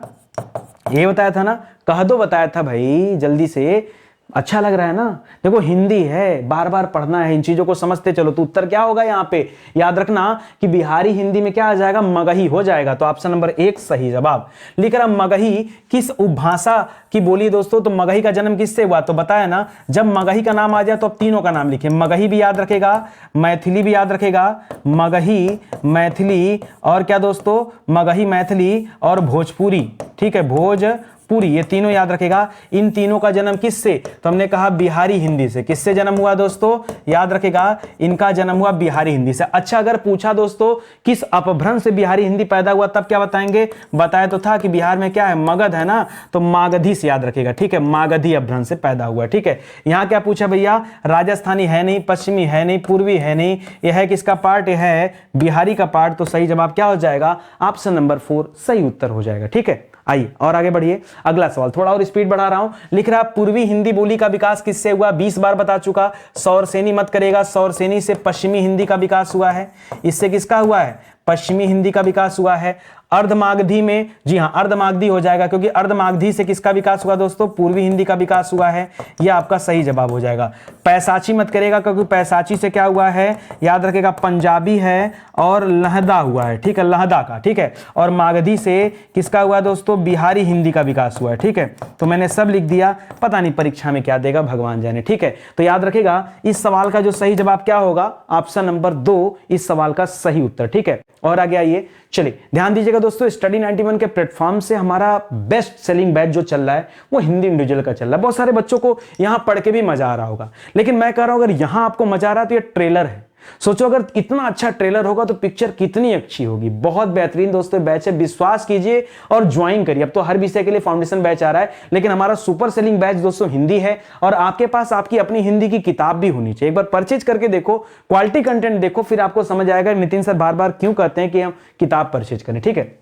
ये बताया था ना? कह दो बताया था भाई, जल्दी से। अच्छा लग रहा है ना? देखो हिंदी है, बार बार पढ़ना है, इन चीजों को समझते चलो। तो उत्तर क्या होगा यहाँ पे? याद रखना कि बिहारी हिंदी में क्या आ जाएगा? मगही हो जाएगा। तो ऑप्शन नंबर 1 सही जवाब। लिख रहा मगही किस उपभाषा की बोली दोस्तों? तो मगही का जन्म किससे हुआ? तो बताया ना, जब मगही का नाम आ जाए तो अब तीनों का नाम लिखे। मगही भी याद रखेगा, मैथिली भी याद रखेगा। मगही, मैथिली और क्या दोस्तों? मगही, मैथिली और भोजपुरी, ठीक है, भोजपुरी। भोजपुरी, ये तीनों याद रखेगा। इन तीनों का जन्म किससे? तो हमने कहा बिहारी हिंदी से। किससे जन्म हुआ दोस्तों? याद रखेगा, इनका जन्म हुआ बिहारी हिंदी से। अच्छा, अगर पूछा दोस्तों किस अपभ्रंश से बिहारी हिंदी पैदा हुआ, तब क्या बताएंगे? बताया तो था कि बिहार में क्या है, मगध है ना, तो मागधी से याद रखेगा, ठीक है, मागधी अपभ्रंश से पैदा हुआ, ठीक है। यहां क्या पूछा भैया? राजस्थानी है नहीं, पश्चिमी है नहीं, पूर्वी है नहीं, यह है किसका पार्ट? यह है बिहारी का पार्ट। तो सही जवाब क्या हो जाएगा? ऑप्शन नंबर 4 सही उत्तर हो जाएगा, ठीक है। आइए और आगे बढ़िए, अगला सवाल, थोड़ा और स्पीड बढ़ा रहा हूं। लिख रहा पूर्वी हिंदी बोली का विकास किससे हुआ? 20 बार बता चुका। सौरसेनी मत करेगा, सौरसेनी से पश्चिमी हिंदी का विकास हुआ है। इससे किसका हुआ है? पश्चिमी हिंदी का विकास हुआ है। अर्धमागधी में, जी हां, अर्धमागधी हो जाएगा, क्योंकि अर्धमागधी से किसका विकास हुआ दोस्तों? पूर्वी हिंदी का विकास हुआ है। यह आपका सही जवाब हो जाएगा। पैसाची मत करेगा, क्योंकि पैसाची से क्या हुआ है? याद रखेगा, पंजाबी है और लहदा हुआ है, ठीक है, लहदा का, ठीक है। और मागधी से किसका हुआ दोस्तों? बिहारी हिंदी का विकास हुआ है, ठीक है। तो मैंने सब लिख दिया, पता नहीं परीक्षा में क्या देगा भगवान जाने, ठीक है। तो याद रखेगा, इस सवाल का जो सही जवाब क्या होगा? ऑप्शन नंबर 2 इस सवाल का सही उत्तर, ठीक है। और आगे आइए, चलिए ध्यान दीजिएगा दोस्तों, स्टडी 91 के प्लेटफॉर्म से हमारा बेस्ट सेलिंग बैच जो चल रहा है वो हिंदी इंडिविजुअल का चल रहा है। बहुत सारे बच्चों को यहां पढ़ के भी मजा आ रहा होगा, लेकिन मैं कह रहा हूं अगर यहां आपको मजा आ रहा है तो ये ट्रेलर है। सोचो अगर इतना अच्छा ट्रेलर होगा तो पिक्चर कितनी अच्छी होगी। बहुत बेहतरीन दोस्तों बैच है, विश्वास कीजिए और ज्वाइन करिए। अब तो हर विषय के लिए फाउंडेशन बैच आ रहा है, लेकिन हमारा सुपर सेलिंग बैच दोस्तों हिंदी है, और आपके पास आपकी अपनी हिंदी की किताब भी होनी चाहिए। एक बार परचेज करके देखो, क्वालिटी कंटेंट देखो, फिर आपको समझ आएगा नितिन सर बार बार क्यों कहते हैं कि हम किताब परचेज करें, ठीक है।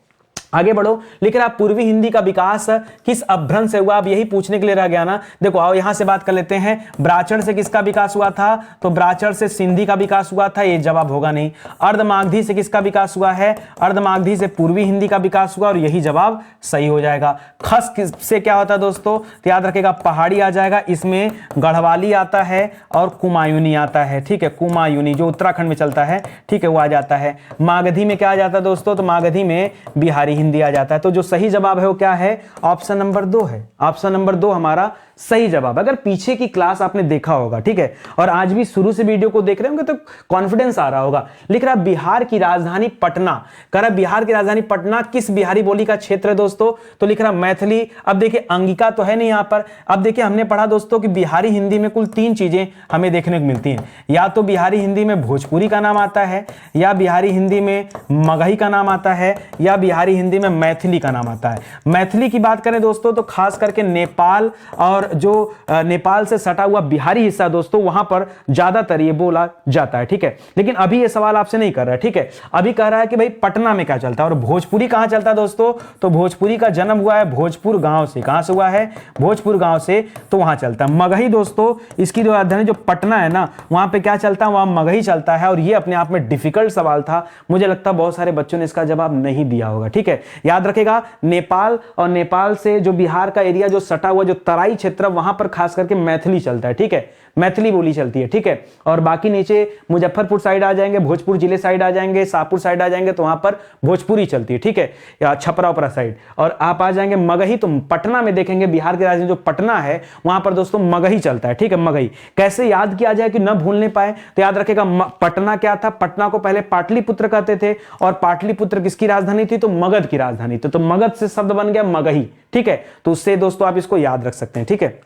आगे बढ़ो, लिख रहा पूर्वी हिंदी का विकास किस अपभ्रंश से हुआ? अब यही पूछने के लिए रह गया ना। देखो आओ यहां से बात कर लेते हैं। ब्राह्मण से किसका विकास हुआ था? तो ब्राह्मण से सिंधी का विकास हुआ था, ये जवाब होगा नहीं। अर्धमागधी से किसका विकास हुआ है? अर्धमागधी से पूर्वी हिंदी का विकास हुआ, और यही जवाब सही हो जाएगा। खस से क्या होता है दोस्तों? तो याद रखेगा, पहाड़ी आ जाएगा, इसमें गढ़वाली आता है और कुमायूनी आता है, ठीक है, कुमायूनी जो उत्तराखंड में चलता है, ठीक है, वो आ जाता है। मागधी में क्या आ जाता है दोस्तों? तो मागधी में बिहारी हिंदी आ जाता है। तो जो सही जवाब है वो क्या है? ऑप्शन नंबर 2 है। ऑप्शन नंबर 2 हमारा सही जवाब। अगर पीछे की क्लास आपने देखा होगा, ठीक है, और आज भी शुरू से वीडियो को देख रहे होंगे तो कॉन्फिडेंस आ रहा होगा। लिख रहा बिहार की राजधानी पटना, कह रहा बिहार की राजधानी पटना किस बिहारी बोली का क्षेत्र है दोस्तों? तो लिख रहा मैथिली। अब देखिए अंगिका तो है नहीं यहां पर। अब देखिए हमने पढ़ा दोस्तों कि बिहारी हिंदी में कुल 3 चीजें हमें देखने को मिलती हैं। या तो बिहारी हिंदी में भोजपुरी का नाम आता है, या बिहारी हिंदी में मगही का नाम आता है, या बिहारी हिंदी में मैथिली का नाम आता है। मैथिली की बात करें दोस्तों तो खास करके नेपाल और जो नेपाल से सटा हुआ बिहारी हिस्सा दोस्तों, वहां पर ज्यादातर ये बोला जाता है, ठीक है। लेकिन अभी ये सवाल आपसे नहीं कर रहा है, ठीक है। अभी कह रहा है कि भाई पटना में क्या चलता है और भोजपुरी कहां चलता है दोस्तों? तो भोजपुरी का जन्म हुआ है भोजपुर गांव से। कहां से हुआ है? भोजपुर गांव से, तो वहां चलता है। मगही दोस्तों, इसकी जो राजधानी जो पटना है ना, वहां पे क्या चलता है? वहां मगही चलता है। और ये अपने आप में डिफिकल्ट सवाल था, मुझे लगता है बहुत सारे बच्चों ने इसका जवाब नहीं दिया होगा, ठीक है। याद रखेगा, नेपाल और नेपाल से जो बिहार का एरिया जो सटा हुआ जो तराई क्षेत्र, वहां पर खास करके मैथिली चलता है, ठीक है, मैथिली बोली चलती है, ठीक है। और बाकी नीचे मुजफ्फरपुर साइड आ जाएंगे, भोजपुर जिले साइड आ जाएंगे, शाहपुर साइड आ जाएंगे, तो वहां पर भोजपुरी चलती है, ठीक है, या छपरा उपरा साइड। और आप आ जाएंगे मगही, तो पटना में देखेंगे बिहार की राजधानी जो पटना है वहां पर दोस्तों मगही चलता है, ठीक है, मगही। कैसे याद किया जाए कि न भूलने पाए? तो याद रखेगा पटना क्या था? पटना को पहले पाटलिपुत्र कहते थे, और पाटलिपुत्र किसकी राजधानी थी? तो मगध की राजधानी थी। तो मगध से शब्द बन गया मगही, ठीक है। तो उससे दोस्तों आप इसको याद रख सकते हैं, ठीक है।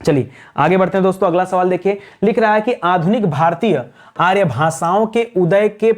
चलिए आगे बढ़ते हैं दोस्तों। अगला सवाल देखिए, लिख रहा है कि आधुनिक भारतीय आर्य भाषाओं के उदय के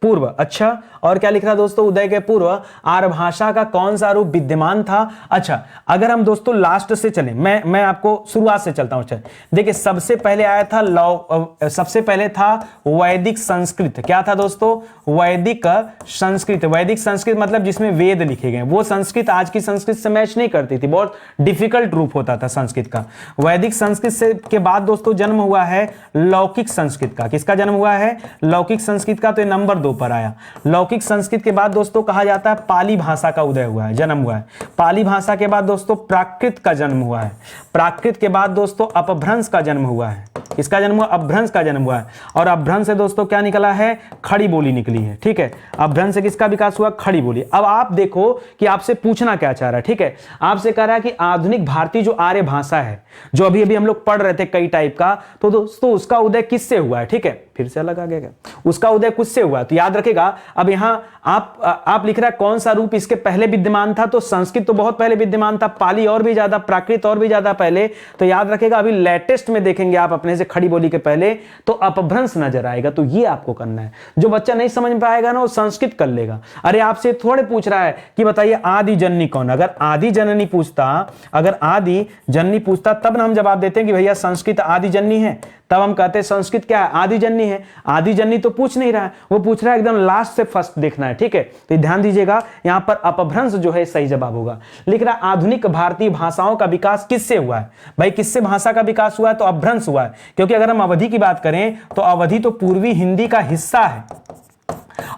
पूर्व, अच्छा, और क्या लिख रहा है दोस्तों? उदय के पूर्व आर्य भाषा का कौन सा रूप विद्यमान था? अच्छा, अगर हम दोस्तों लास्ट से चलें, मैं आपको शुरुआत से चलता हूं। देखिए सबसे पहले आया था सबसे पहले था वैदिक संस्कृत। क्या था दोस्तों? वैदिक संस्कृत। वैदिक संस्कृत मतलब जिसमें वेद लिखे गए। वो संस्कृत आज की संस्कृत से मैच नहीं करती थी, बहुत डिफिकल्ट रूप होता था संस्कृत का। वैदिक संस्कृत से के बाद दोस्तों जन्म हुआ है लौकिक संस्कृत का। किसका जन्म हुआ है? लौकिक संस्कृत का। तो ये नंबर 2 पर आया। लौकिक संस्कृत के बाद दोस्तों कहा जाता है पाली भाषा का उदय हुआ है, जन्म हुआ है। पाली भाषा के बाद दोस्तों प्राकृत का जन्म हुआ है। प्राकृत के बाद दोस्तों अपभ्रंश का जन्म हुआ है। किसका जन्म हुआ, अपभ्रंश का जन्म हुआ है। और अपभ्रंश से दोस्तों क्या निकला है, खड़ी बोली निकली है, ठीक है। अपभ्रंश से किसका विकास हुआ, खड़ी बोली। अब आप देखो कि आपसे पूछना क्या चाह रहा है, ठीक है, आपसे कह रहा है कि आधुनिक भारतीय जो आर्य भाषा है, जो अभी अभी हम लोग पढ़ रहे थे कई टाइप का, तो दोस्तों उसका उदय किससे हुआ है, ठीक है, फिर से अलग आ गया, उसका उदय किससे हुआ है, तो याद रखेगा। अब यहां आप लिख रहा है कौन सा रूप इसके पहले विद्यमान था, तो संस्कृत तो बहुत पहले विद्यमान था, पाली और भी ज्यादा, प्राकृत और भी ज्यादा पहले। तो याद रखेगा अभी लेटेस्ट में देखेंगे आप अपने से खड़ी बोली के पहले तो अपभ्रंश नजर आएगा। तो ये आपको करना है, जो बच्चा नहीं समझ पाएगा ना वो संस्कृत कर लेगा। अरे आपसे थोड़े पूछ रहा है कि बताइए आदि जननी कौन, अगर आदि जननी पूछता, अगर आदि जननी पूछता तब ना हम जवाब देते हैं कि भैया संस्कृत आदि जननी है, तब हम कहते हैं संस्कृत क्या है, आदि जननी है। आदि जननी तो पूछ नहीं रहा है, वो पूछ रहा है एकदम लास्ट से फर्स्ट देखना है, ठीक है। तो ध्यान दीजिएगा यहां पर अपभ्रंश जो है सही जवाब होगा। लिख रहा आधुनिक भारतीय भाषाओं का विकास किससे हुआ है, भाई किससे भाषा का विकास हुआ है, तो अपभ्रंश हुआ है। क्योंकि अगर हम अवधि की बात करें तो अवधि तो पूर्वी हिंदी का हिस्सा है,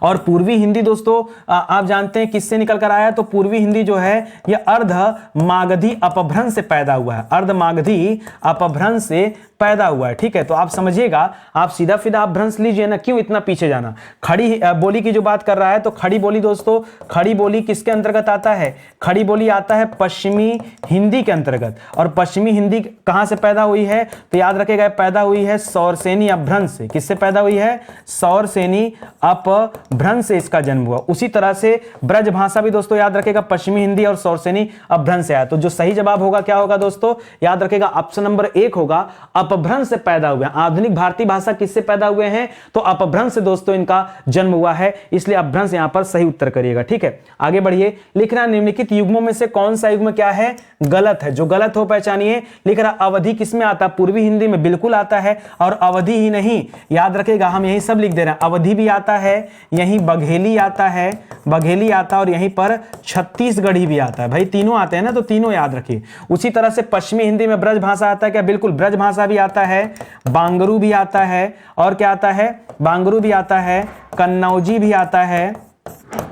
और पूर्वी हिंदी दोस्तों आप जानते हैं किससे निकल कर आया, तो पूर्वी हिंदी जो है यह अर्ध मागधी अपभ्रंश से पैदा हुआ है, अर्ध मागधी अपभ्रंश से पैदा हुआ है, ठीक है। तो आप समझिएगा, आप सीधा सीधा अपभ्रंश लीजिए ना, क्यों इतना पीछे जाना। खड़ी बोली की जो बात कर रहा है, तो खड़ी बोली दोस्तों, खड़ी बोली किसके अंतर्गत आता है, खड़ी बोली आता है पश्चिमी हिंदी के अंतर्गत। और पश्चिमी हिंदी कहां से पैदा हुई है, तो याद रखेगा पैदा हुई है सौरसेनी अपभ्रंश से। किससे पैदा हुई है, सौरसेनी अपभ्रंश से इसका जन्म हुआ। उसी तरह से ब्रज भाषा भी दोस्तों याद रखेगा पश्चिमी हिंदी और सौरसेनी अपभ्रंश से आया। तो जो सही जवाब होगा क्या होगा दोस्तों, याद रखेगा ऑप्शन नंबर 1 होगा, अपभ्रंश से पैदा हुए हैं। आधुनिक भारतीय भाषा किससे पैदा हुए हैं, तो अपभ्रंश से दोस्तों इनका जन्म हुआ है, इसलिए अपभ्रंश यहां पर सही उत्तर करिएगा, ठीक है। आगे बढ़िए, लिख रहा निम्नलिखित युग्मों में से कौन सा युग्म क्या है, गलत है। जो गलत हो पहचानिए। लिख रहा अवधि किसमें आता है, पूर्वी हिंदी में बिल्कुल आता है, और अवधि ही नहीं, याद रखेगा हम यही सब लिख दे रहे हैं, अवधि भी आता है, यहीं बघेली आता है, बघेली आता है, और यहीं पर छत्तीसगढ़ी भी आता है। भाई तीनों आते हैं ना, तो तीनों याद रखिए। उसी तरह से पश्चिमी हिंदी में ब्रज भाषा आता है क्या, बिल्कुल ब्रज भाषा भी आता है, बांगरू भी आता है, और क्या आता है, बांगरू भी आता है, कन्नौजी भी आता है,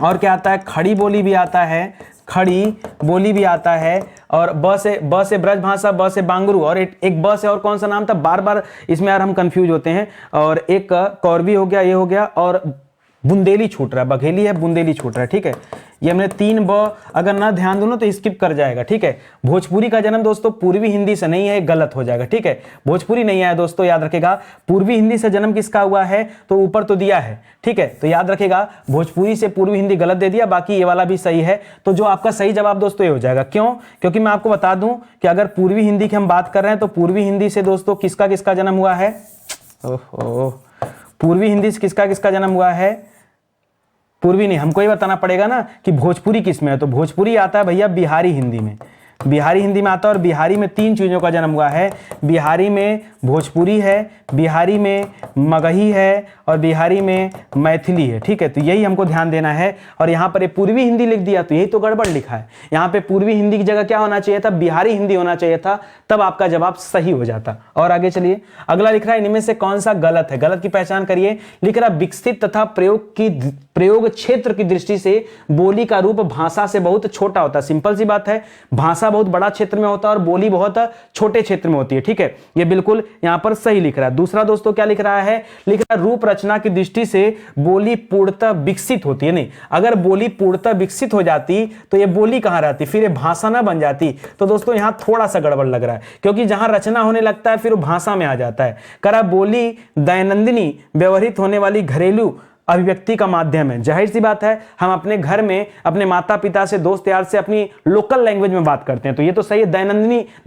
और क्या आता है, खड़ी बोली भी आता है, खड़ी बोली भी आता है, और ब से ब्रज भाषा, ब से बांगरू, और एक ब से और कौन सा नाम था, बार बार इसमें यार हम कंफ्यूज होते हैं। और एक कौरवी हो गया, ये हो गया, और बुंदेली छूट रहा है, बघेली है, बुंदेली छूट रहा है, ठीक है। ये हमने 3 ब अगर ना ध्यान दो ना तो स्किप कर जाएगा, ठीक है। भोजपुरी का जन्म दोस्तों पूर्वी हिंदी से नहीं है, गलत हो जाएगा, ठीक है। भोजपुरी नहीं आया दोस्तों, याद रखेगा पूर्वी हिंदी से जन्म किसका हुआ है, तो ऊपर तो दिया है, ठीक है। तो याद रखेगा भोजपुरी से पूर्वी हिंदी गलत दे दिया, बाकी ये वाला भी सही है। तो जो आपका सही जवाब दोस्तों ये हो जाएगा। क्यों, क्योंकि मैं आपको बता दूं कि अगर पूर्वी हिंदी की हम बात कर रहे हैं तो पूर्वी हिंदी से दोस्तों किसका किसका जन्म हुआ है, ओहो, पूर्वी हिंदी से किसका किसका जन्म हुआ है, पूर्वी नहीं, हमको ये बताना पड़ेगा ना कि भोजपुरी किस में है। तो भोजपुरी आता है भैया बिहारी हिंदी में, बिहारी हिंदी में आता है, और बिहारी में 3 चीज़ों का जन्म हुआ है। बिहारी में भोजपुरी है, बिहारी में मगही है, और बिहारी में मैथिली है, ठीक है। तो यही हमको ध्यान देना है। और यहाँ पर ये पूर्वी हिंदी लिख दिया तो यही तो गड़बड़ लिखा है। यहाँ पे पूर्वी हिंदी की जगह क्या होना चाहिए था, बिहारी हिंदी होना चाहिए था, तब आपका जवाब सही हो जाता। और आगे चलिए, अगला लिख रहा है इनमें से कौन सा गलत है, गलत की पहचान करिए। लिख रहा विकसित तथा प्रयोग क्षेत्र की दृष्टि से बोली का रूप भाषा से बहुत छोटा होता है। सिंपल सी बात है, भाषा बहुत बड़ा क्षेत्र में होता है और बोली बहुत छोटे क्षेत्र में होती है, ठीक है। ये बिल्कुल यहां पर सही लिख रहा है। दूसरा दोस्तों क्या लिख रहा है, लिख रहा है रूप रचना की दृष्टि से बोली पूर्णतः विकसित होती है। नहीं, अगर बोली पूर्णतः विकसित हो जाती तो ये बोली कहां रहती, फिर ये भाषा ना बन जाती। तो दोस्तों यहां थोड़ा सा गड़बड़ लग रहा है, क्योंकि जहां रचना होने लगता है फिर वो भाषा में आ जाता है। करा बोली दैनंदिनी व्यवहृत होने वाली घरेलू अभिव्यक्ति का माध्यम है। जाहिर सी बात है, हम अपने घर में अपने माता पिता से, दोस्त यार से अपनी लोकल लैंग्वेज में बात करते हैं, तो ये तो सही है।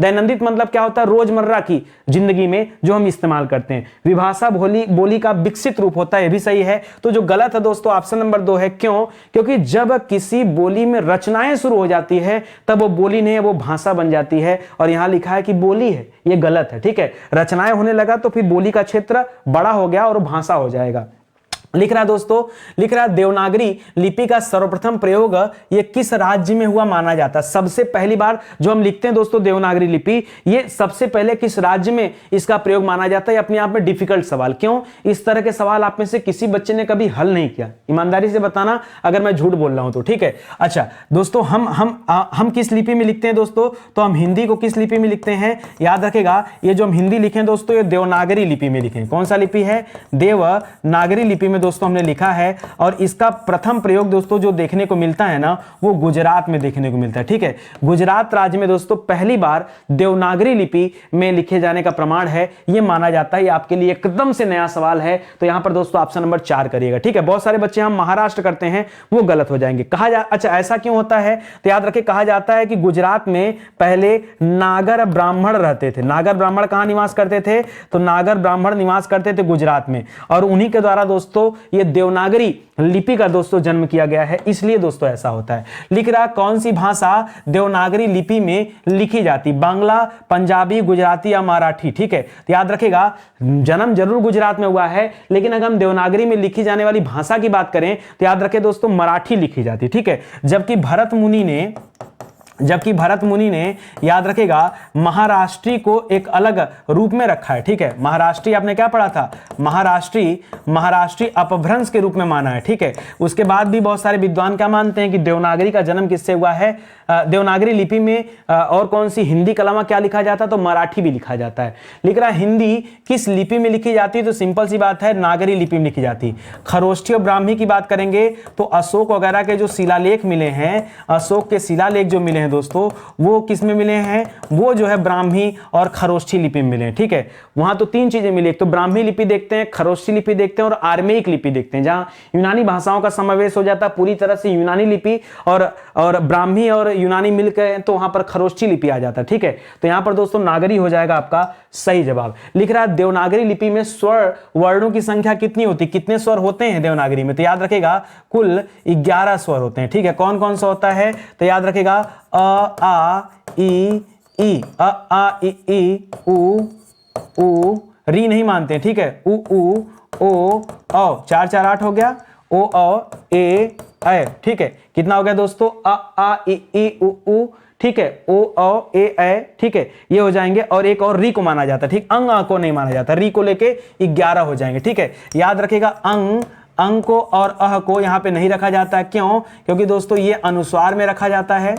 दैनंदित मतलब क्या होता है, रोजमर्रा की जिंदगी में जो हम इस्तेमाल करते हैं। विभाषा बोली का विकसित रूप होता है, ये भी सही है। तो जो गलत है दोस्तों ऑप्शन नंबर 2 है। क्यों, क्योंकि जब किसी बोली में रचनाएं शुरू हो जाती है तब वो बोली नहीं है, वो भाषा बन जाती है। और यहां लिखा है कि बोली है, ये गलत है, ठीक है। रचनाएं होने लगा तो फिर बोली का क्षेत्र बड़ा हो गया और भाषा हो जाएगा। लिख रहा है दोस्तों, लिख रहा है देवनागरी लिपि का सर्वप्रथम प्रयोग ये किस राज्य में हुआ माना जाता है। सबसे पहली बार जो हम लिखते हैं दोस्तों देवनागरी लिपि, ये सबसे पहले किस राज्य में इसका प्रयोग माना जाता है। अपने आप में डिफिकल्ट सवाल, क्यों इस तरह के सवाल आप में से किसी बच्चे ने कभी हल नहीं किया, ईमानदारी से बताना अगर मैं झूठ बोल रहा हूं तो, ठीक है। अच्छा दोस्तों, हम किस लिपि में लिखते हैं दोस्तों, तो हम हिंदी को किस लिपि में लिखते हैं, याद रखेगा ये जो हम हिंदी लिखे दोस्तों, ये देवनागरी लिपि में लिखे। कौन सा लिपि है, देवनागरी लिपि में दोस्तों हमने लिखा है। और इसका प्रथम प्रयोग दोस्तों जो देखने को मिलता है ना, वो गुजरात में देखने को मिलता है, ठीक है। गुजरात राज्य में दोस्तों पहली बार देवनागरी लिपि में लिखे जाने का प्रमाण है, ये माना जाता है। ये आपके लिए एकदम से नया सवाल है, तो यहां पर दोस्तों ऑप्शन नंबर 4 करिएगा, ठीक है। बहुत सारे बच्चे हम महाराष्ट्र करते हैं, वो गलत हो जाएंगे। अच्छा ऐसा क्यों होता है, तो याद रखें कहा जाता है कि गुजरात में पहले नागर ब्राह्मण रहते थे। नागर ब्राह्मण कहां निवास करते थे, तो नागर ब्राह्मण निवास करते थे गुजरात में, और उन्हीं के द्वारा दोस्तों ये देवनागरी लिपि का दोस्तों जन्म किया गया है, इसलिए दोस्तों ऐसा होता है। लिख रहा कौन सी भाषा देवनागरी लिपि में लिखी जाती, बांग्ला, पंजाबी, गुजराती या मराठी, ठीक है। तो याद रखेगा जन्म जरूर गुजरात में हुआ है, लेकिन अगर हम देवनागरी में लिखी जाने वाली भाषा की बात करें तो याद रखें दोस्तों मराठी लिखी जाती, ठीक है। जबकि भरत मुनि ने याद रखेगा महाराष्ट्री को एक अलग रूप में रखा है, ठीक है। महाराष्ट्री आपने क्या पढ़ा था, महाराष्ट्री अपभ्रंश के रूप में माना है, ठीक है। उसके बाद भी बहुत सारे विद्वान क्या मानते हैं कि देवनागरी का जन्म किससे हुआ है, देवनागरी लिपि में और कौन सी हिंदी के अलावा क्या लिखा जाता है, तो मराठी भी लिखा जाता है। लिख रहा है हिंदी किस लिपि में लिखी जाती है, तो सिंपल सी बात है नागरी लिपि में लिखी जाती है। खरोष्ठी और ब्राह्मी की बात करेंगे तो अशोक वगैरह के जो शिलालेख मिले हैं, अशोक के शिलालेख जो मिले हैं दोस्तों, वो किस में मिले हैं, वो जो है ब्राह्मी और खरोष्ठी लिपि में मिले हैं, ठीक है। वहां तो 3 चीजें मिली, एक तो ब्राह्मी लिपि देखते हैं, खरोष्ठी लिपि देखते हैं और आर्मेयिक लिपि देखते हैं, जहां यूनानी भाषाओं का समावेश हो जाता है पूरी तरह से। यूनानी लिपि और ब्राह्मी और यूनानी मिलकर तो वहां पर खरोष्ठी लिपि आ जाता है, ठीक है। तो यहां पर दोस्तों नागरी हो जाएगा आपका सही जवाब। लिख रहा है देवनागरी लिपि में स्वर वर्णों की संख्या कितनी होती, कितने स्वर होते हैं देवनागरी में, तो याद रखेगा कुल 11 स्वर होते हैं, ठीक है। कौन कौन सा होता है, तो याद रखेगा अ आ ई ई, अ आ ई उ री नहीं मानते हैं, ठीक है। उ ओ 4 4 8 हो गया, ओ ए ऐ, ठीक है। कितना हो गया दोस्तों, अ आ ई उ, ठीक है। ओ ए ऐ, ठीक है, ये हो जाएंगे। और एक और री को माना जाता है, ठीक, अंग को नहीं माना जाता, री को लेके 11 हो जाएंगे, ठीक है। याद रखेगा अंग को और अह को यहां पे नहीं रखा जाता है, क्यों, क्योंकि दोस्तों ये अनुस्वार में रखा जाता है,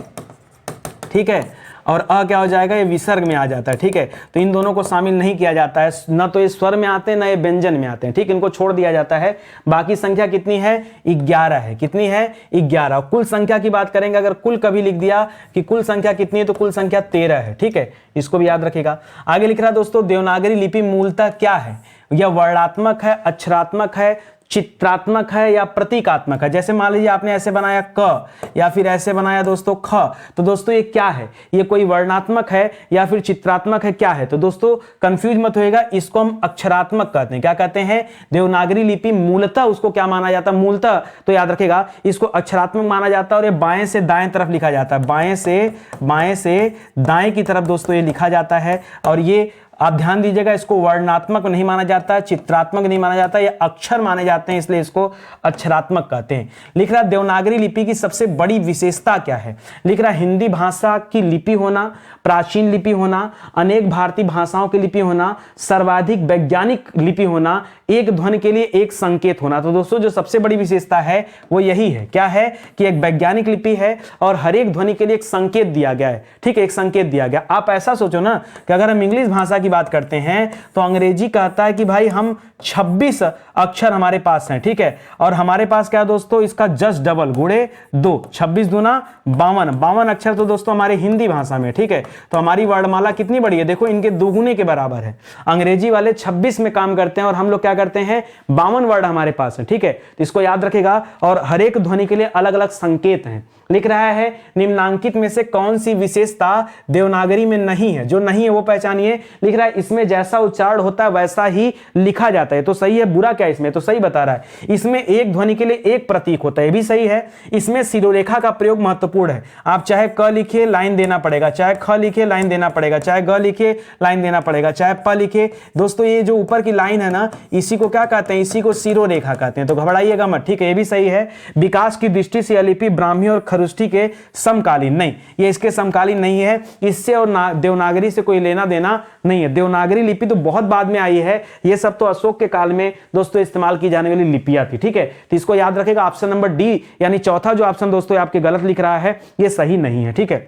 ठीक है। और अ क्या हो जाएगा, ये विसर्ग में आ जाता है, ठीक है। तो इन दोनों को शामिल नहीं किया जाता है, ना तो ये स्वर में आते हैं ना ये व्यंजन में आते हैं, ठीक, इनको छोड़ दिया जाता है। बाकी संख्या कितनी है, 11 है। कितनी है, 11। कुल संख्या की बात करेंगे, अगर कुल कभी लिख दिया कि कुल संख्या कितनी है, तो कुल संख्या 13 है, ठीक है। इसको भी याद रखिएगा। आगे लिख रहा है दोस्तों देवनागरी लिपि मूलतः क्या है, यह वर्णात्मक है, अक्षरात्मक है, चित्रात्मक है या प्रतीकात्मक है। जैसे मान लीजिए आपने ऐसे बनाया क या फिर ऐसे बनाया दोस्तों ख, तो दोस्तों ये क्या है, ये कोई वर्णात्मक है या फिर चित्रात्मक है, क्या है, तो दोस्तों कंफ्यूज मत होएगा, इसको हम अक्षरात्मक कहते हैं। क्या कहते हैं, देवनागरी लिपि मूलतः उसको क्या माना जाता है, मूलतः तो याद रखेगा इसको अक्षरात्मक माना जाता है। और ये बाएं से दाएं तरफ लिखा जाता है, बाएं से दाएं की तरफ दोस्तों ये लिखा जाता है। और ये आप ध्यान दीजिएगा, इसको वर्णात्मक नहीं माना जाता है, चित्रात्मक नहीं माना जाता, ये अक्षर माने जाते हैं, इसलिए इसको अक्षरात्मक कहते हैं। लिख रहा है देवनागरी लिपि की सबसे बड़ी विशेषता क्या है, लिख रहा है हिंदी भाषा की लिपि होना, प्राचीन लिपि होना, अनेक भारतीय भाषाओं की लिपि होना, सर्वाधिक वैज्ञानिक लिपि होना, एक ध्वनि के लिए एक संकेत होना। तो दोस्तों जो सबसे बड़ी विशेषता है वो यही है, क्या है, कि एक वैज्ञानिक लिपि है और हर एक ध्वनि के लिए एक संकेत दिया गया है, ठीक है, एक संकेत दिया गया। आप ऐसा सोचो ना कि अगर हम इंग्लिश भाषा की बात करते हैं तो अंग्रेजी कहता है कि भाई हम 26 अक्षर हमारे पास हैं, ठीक है, और हमारे पास क्या दोस्तों, इसका जस्ट डबल गुणे 2, 26 दूना 52 अक्षर तो दोस्तों हमारे हिंदी भाषा में, ठीक है। तो हमारी वर्णमाला कितनी बड़ी है, देखो इनके दोगुने के बराबर है। अंग्रेजी वाले 26 में काम करते हैं और हम लोग क्या करते हैं, 52 वर्ड हमारे पास है, ठीक है। तो इसको याद रखेगा। और हर एक ध्वनि के लिए अलग अलग संकेत हैं। लिख रहा है निम्नांकित में से कौन सी विशेषता देवनागरी में नहीं है, जो नहीं है वो पहचानिए। लिख रहा है इसमें जैसा उच्चारण होता है वैसा ही लिखा जाता है, तो सही है। बुरा क्या इसमें, तो सही बता रहा है। इसमें एक ध्वनि के लिए एक प्रतीक होता है, ये भी सही है। इसमें शिरोरेखा का प्रयोग महत्वपूर्ण है। आप चाहे क लिखे लाइन देना पड़ेगा, चाहे ख लिखे लाइन देना पड़ेगा, चाहे ग लिखे लाइन देना पड़ेगा, चाहे प लिखे। दोस्तों ये जो ऊपर की लाइन है ना, इसी को क्या कहते हैं, इसी को शिरोरेखा कहते हैं, तो घबराइएगा मत, ठीक है। ये भी सही है। विकास की दृष्टि से यह लिपि ब्राह्मी और खरुष्ठी के समकालीन, नहीं, ये इसके समकालीन नहीं है। इससे और देवनागरी से कोई लेना देना नहीं है। देवनागरी लिपि तो बहुत बाद में आई है, ये सब तो अशोक के काल में दोस्तों इस्तेमाल की जाने वाली लिपियां थी, ठीक है। तो इसको याद रखेगा। ऑप्शन नंबर डी यानी चौथा जो ऑप्शन दोस्तों आपके गलत लिख रहा है, ये सही नहीं है, ठीक है।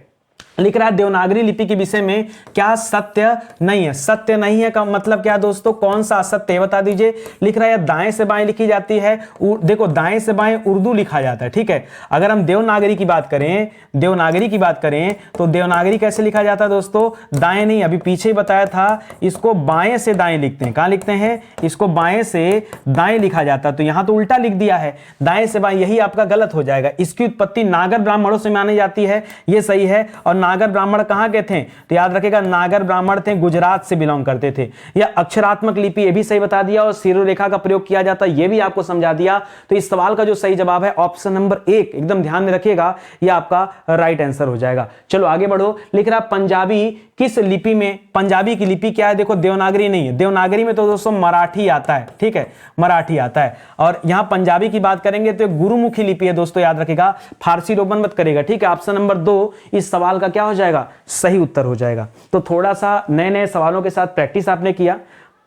लिख रहा है देवनागरी लिपि के विषय में क्या सत्य नहीं है। सत्य नहीं है का मतलब क्या दोस्तों, कौन सा असत्य है बता दीजिए। लिख रहा है दाएं से बाएं लिखी जाती है। देखो दाएं से बाएं उर्दू लिखा जाता है, ठीक है। अगर हम देवनागरी की बात करें, देवनागरी की बात करें तो देवनागरी कैसे लिखा जाता है दोस्तों, दाएं नहीं, अभी पीछे ही बताया था, इसको बाएं से दाएं लिखते हैं। कहां लिखते हैं, इसको बाएं से दाएं लिखा जाता है, तो यहां तो उल्टा लिख दिया है, दाएं से बाएं, यही आपका गलत हो जाएगा। इसकी उत्पत्ति नागर ब्राह्मणों से मानी जाती है, ये सही है। और नागर ब्राह्मण कहां के थे, तो याद रखेगा नागर ब्राह्मण थे, गुजरात से बिलोंग करते थे। या अक्षरात्मक लिपि, ये भी सही बता दिया। और शिरोरेखा का प्रयोग किया जाता है, ये भी आपको समझा दिया। तो इस सवाल का जो सही जवाब है ऑप्शन नंबर 1, एकदम ध्यान में रखिएगा, यह आपका राइट आंसर हो जाएगा। चलो आगे बढ़ो। लिख रहा पंजाबी किस लिपि में, पंजाबी की लिपि क्या है, देखो देवनागरी नहीं है। देवनागरी में तो दोस्तों मराठी आता है, ठीक है, मराठी आता है। और यहां पंजाबी की बात करेंगे तो गुरुमुखी लिपि है दोस्तों, याद रखिएगा, फारसी रोमन मत करेगा, ठीक है। ऑप्शन नंबर 2 इस सवाल का क्या हो जाएगा, सही उत्तर हो जाएगा। तो थोड़ा सा नए नए सवालों के साथ प्रैक्टिस आपने किया।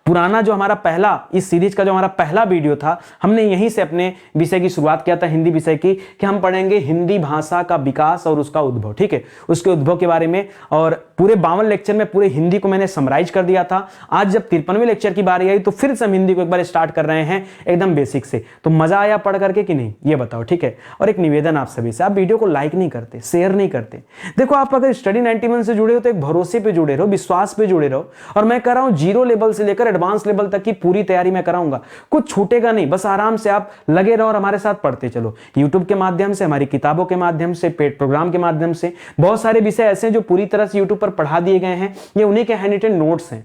पुराना जो हमारा पहला, इस सीरीज का जो हमारा पहला वीडियो था, हमने यहीं से अपने विषय की शुरुआत किया था, हिंदी विषय की, कि हम पढ़ेंगे हिंदी भाषा का विकास और उसका उद्भव, ठीक है, उसके उद्भव के बारे में। और पूरे 52 लेक्चर में पूरे हिंदी को मैंने समराइज कर दिया था। आज जब 53वें लेक्चर की बारी आई तो फिर से हम हिंदी को एक बार स्टार्ट कर रहे हैं एकदम बेसिक से। तो मजा आया पढ़ करके कि नहीं, ये बताओ, ठीक है। और एक निवेदन आप सभी से, आप वीडियो को लाइक नहीं करते, शेयर नहीं करते। देखो आप अगर स्टडी 91 से जुड़े हो तो एक भरोसे पे जुड़े रहो, विश्वास पे जुड़े रहो। और मैं कर रहा हूं 0 लेवल से लेकर एडवांस लेवल तक की पूरी तैयारी मैं कराऊंगा, कुछ छूटेगा नहीं, बस आराम से आप लगे रहो और हमारे साथ पढ़ते चलो। YouTube के माध्यम से, हमारी किताबों के माध्यम से, पेड प्रोग्राम के माध्यम से, बहुत सारे विषय ऐसे हैं जो पूरी तरह से YouTube पर पढ़ा दिए गए हैं। ये उन्हीं के हैंड रिटन नोट्स हैं,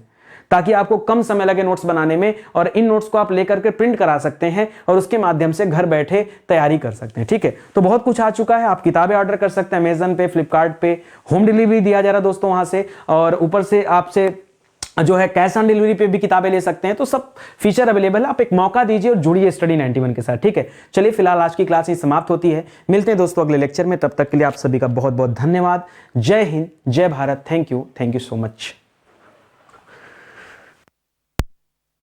ताकि आपको कम समय लगे नोट्स बनाने में। और इन नोट्स को आप लेकर के प्रिंट करा सकते हैं और उसके माध्यम से घर बैठे तैयारी कर सकते हैं, ठीक है। तो बहुत कुछ आ चुका है, आप किताबें ऑर्डर कर सकते हैं अमेजन पे, फ्लिपकार्ट पे, होम डिलीवरी दिया जा रहा है दोस्तों वहां से। और ऊपर से आपसे जो है कैश ऑन डिलीवरी पे भी किताबें ले सकते हैं। तो सब फीचर अवेलेबल है, आप एक मौका दीजिए और जुड़िए स्टडी 91 के साथ, ठीक है। चलिए फिलहाल आज की क्लास ही समाप्त होती है, मिलते हैं दोस्तों अगले लेक्चर में। तब तक के लिए आप सभी का बहुत बहुत धन्यवाद। जय हिंद, जय Bharat, thank you so much.